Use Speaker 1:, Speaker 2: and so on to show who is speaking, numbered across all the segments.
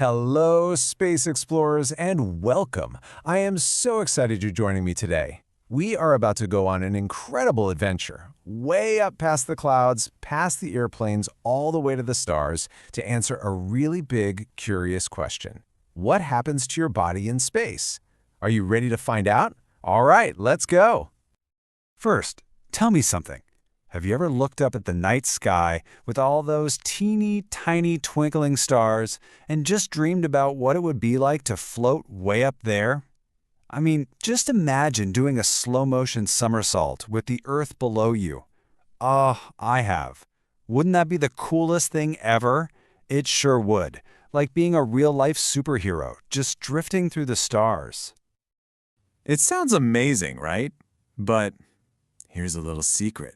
Speaker 1: Hello, space explorers, and welcome. I am so excited you're joining me today. We are about to go on an incredible adventure, way up past the clouds, past the airplanes, all the way to the stars, to answer a really big, curious question. What happens to your body in space? Are you ready to find out? All right, let's go.
Speaker 2: First, tell me something. Have you ever looked up at the night sky with all those teeny tiny twinkling stars and just dreamed about what it would be like to float way up there? I mean, just imagine doing a slow-motion somersault with the Earth below you. Oh, I have. Wouldn't that be the coolest thing ever? It sure would. Like being a real-life superhero, just drifting through the stars.
Speaker 3: It sounds amazing, right? But here's a little secret.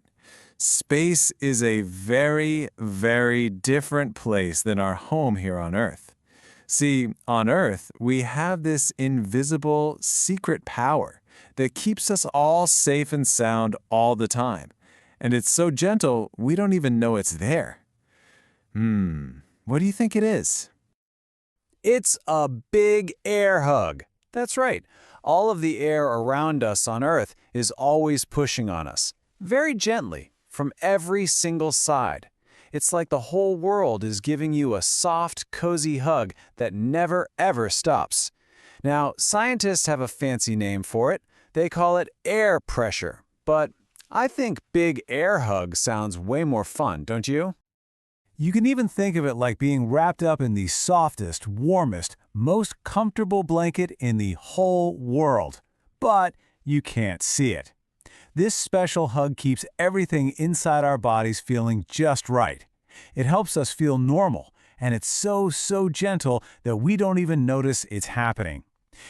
Speaker 3: Space is a very, very different place than our home here on Earth. See, on Earth, we have this invisible, secret power that keeps us all safe and sound all the time. And it's so gentle, we don't even know it's there. What do you think it is?
Speaker 2: It's a big air hug. That's right. All of the air around us on Earth is always pushing on us, very gently, from every single side. It's like the whole world is giving you a soft, cozy hug that never, ever stops. Now, scientists have a fancy name for it. They call it air pressure. But I think big air hug sounds way more fun, don't you?
Speaker 1: You can even think of it like being wrapped up in the softest, warmest, most comfortable blanket in the whole world. But you can't see it. This special hug keeps everything inside our bodies feeling just right. It helps us feel normal, and it's so gentle that we don't even notice it's happening.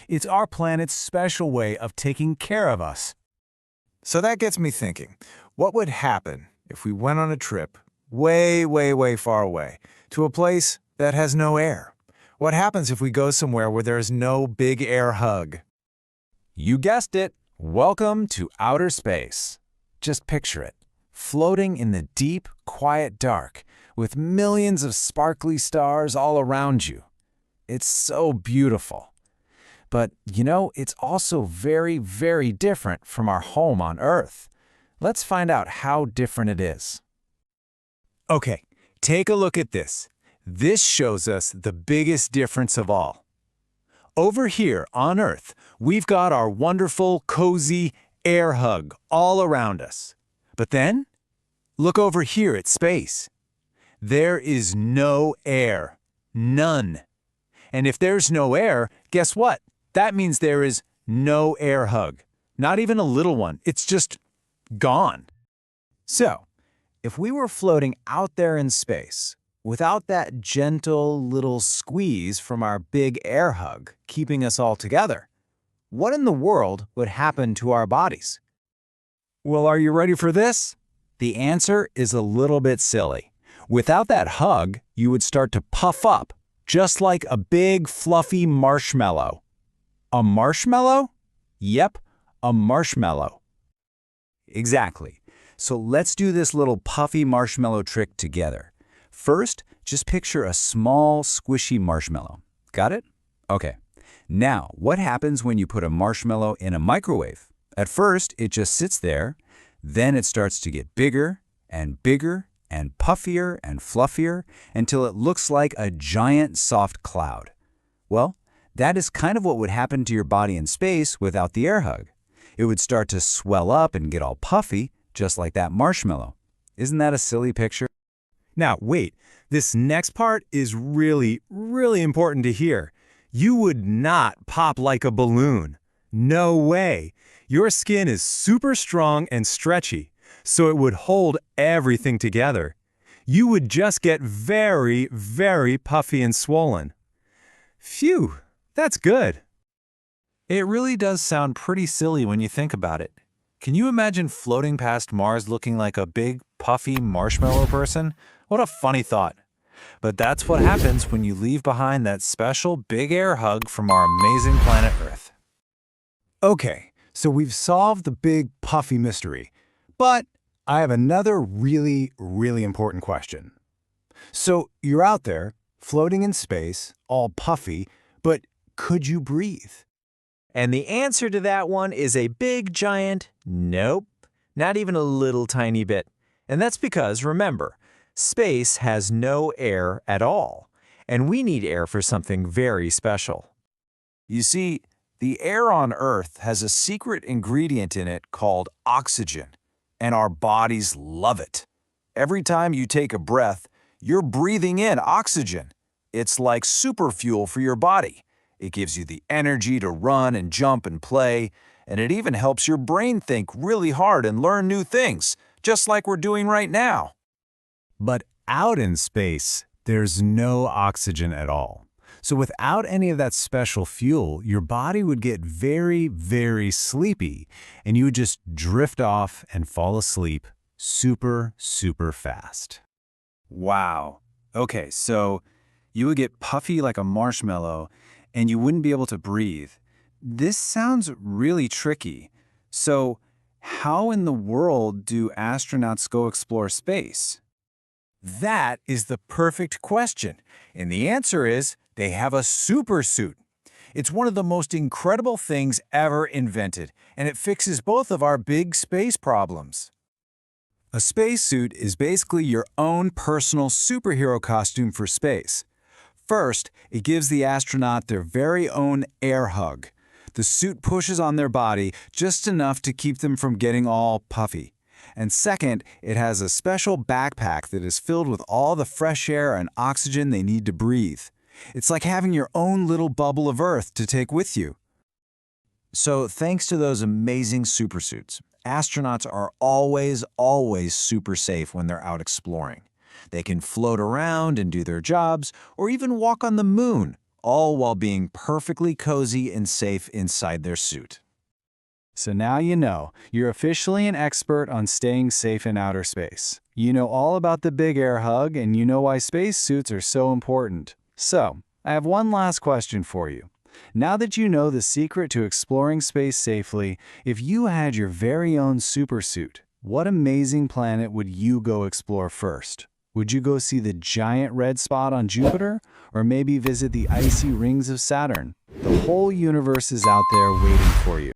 Speaker 1: It's our planet's special way of taking care of us.
Speaker 3: So that gets me thinking, what would happen if we went on a trip way, way, way far away to a place that has no air? What happens if we go somewhere where there's no big air hug?
Speaker 2: You guessed it. Welcome to outer space. Just picture it, floating in the deep, quiet dark, with millions of sparkly stars all around you. It's so beautiful. But, it's also very, very different from our home on Earth. Let's find out how different it is.
Speaker 1: Okay, take a look at this. This shows us the biggest difference of all. Over here on Earth, we've got our wonderful, cozy air hug all around us. But then, look over here at space. There is no air. None. And if there's no air, guess what? That means there is no air hug. Not even a little one. It's just gone.
Speaker 2: So, if we were floating out there in space, without that gentle little squeeze from our big air hug keeping us all together, what in the world would happen to our bodies?
Speaker 1: Well, are you ready for this?
Speaker 2: The answer is a little bit silly. Without that hug, you would start to puff up, just like a big fluffy marshmallow. A marshmallow? Yep, a marshmallow. Exactly. So let's do this little puffy marshmallow trick together. First, just picture a small, squishy marshmallow. Got it? Okay. Now, what happens when you put a marshmallow in a microwave? At first, it just sits there. Then it starts to get bigger and puffier and fluffier until it looks like a giant soft cloud. Well, that is kind of what would happen to your body in space without the air hug. It would start to swell up and get all puffy, just like that marshmallow. Isn't that a silly picture?
Speaker 1: Now, wait. This next part is really, really important to hear. You would not pop like a balloon. No way. Your skin is super strong and stretchy, so it would hold everything together. You would just get very, very puffy and swollen. Phew, that's good.
Speaker 3: It really does sound pretty silly when you think about it. Can you imagine floating past Mars looking like a big, puffy marshmallow person? What a funny thought. But that's what happens when you leave behind that special big air hug from our amazing planet Earth.
Speaker 1: Okay, so we've solved the big puffy mystery. But I have another really, really important question. So you're out there, floating in space, all puffy, but could you breathe?
Speaker 2: And the answer to that one is a big giant nope, not even a little tiny bit. And that's because, remember, space has no air at all, and we need air for something very special.
Speaker 3: You see, the air on Earth has a secret ingredient in it called oxygen, and our bodies love it. Every time you take a breath, you're breathing in oxygen. It's like super fuel for your body. It gives you the energy to run and jump and play, and it even helps your brain think really hard and learn new things, just like we're doing right now.
Speaker 1: But out in space, there's no oxygen at all. So without any of that special fuel, your body would get very, very sleepy, and you would just drift off and fall asleep super, super fast.
Speaker 3: Wow. Okay, so you would get puffy like a marshmallow, and you wouldn't be able to breathe. This sounds really tricky. So, how in the world do astronauts go explore space?
Speaker 1: That is the perfect question, and the answer is they have a supersuit. It's one of the most incredible things ever invented, and it fixes both of our big space problems. A spacesuit is basically your own personal superhero costume for space. First, it gives the astronaut their very own air hug. The suit pushes on their body just enough to keep them from getting all puffy. And second, it has a special backpack that is filled with all the fresh air and oxygen they need to breathe. It's like having your own little bubble of Earth to take with you.
Speaker 3: So, thanks to those amazing supersuits, astronauts are always super safe when they're out exploring. They can float around and do their jobs, or even walk on the moon, all while being perfectly cozy and safe inside their suit.
Speaker 1: So now you know, you're officially an expert on staying safe in outer space. You know all about the big air hug, and you know why spacesuits are so important. So, I have one last question for you. Now that you know the secret to exploring space safely, if you had your very own supersuit, what amazing planet would you go explore first? Would you go see the giant red spot on Jupiter? Or maybe visit the icy rings of Saturn? The whole universe is out there waiting for you.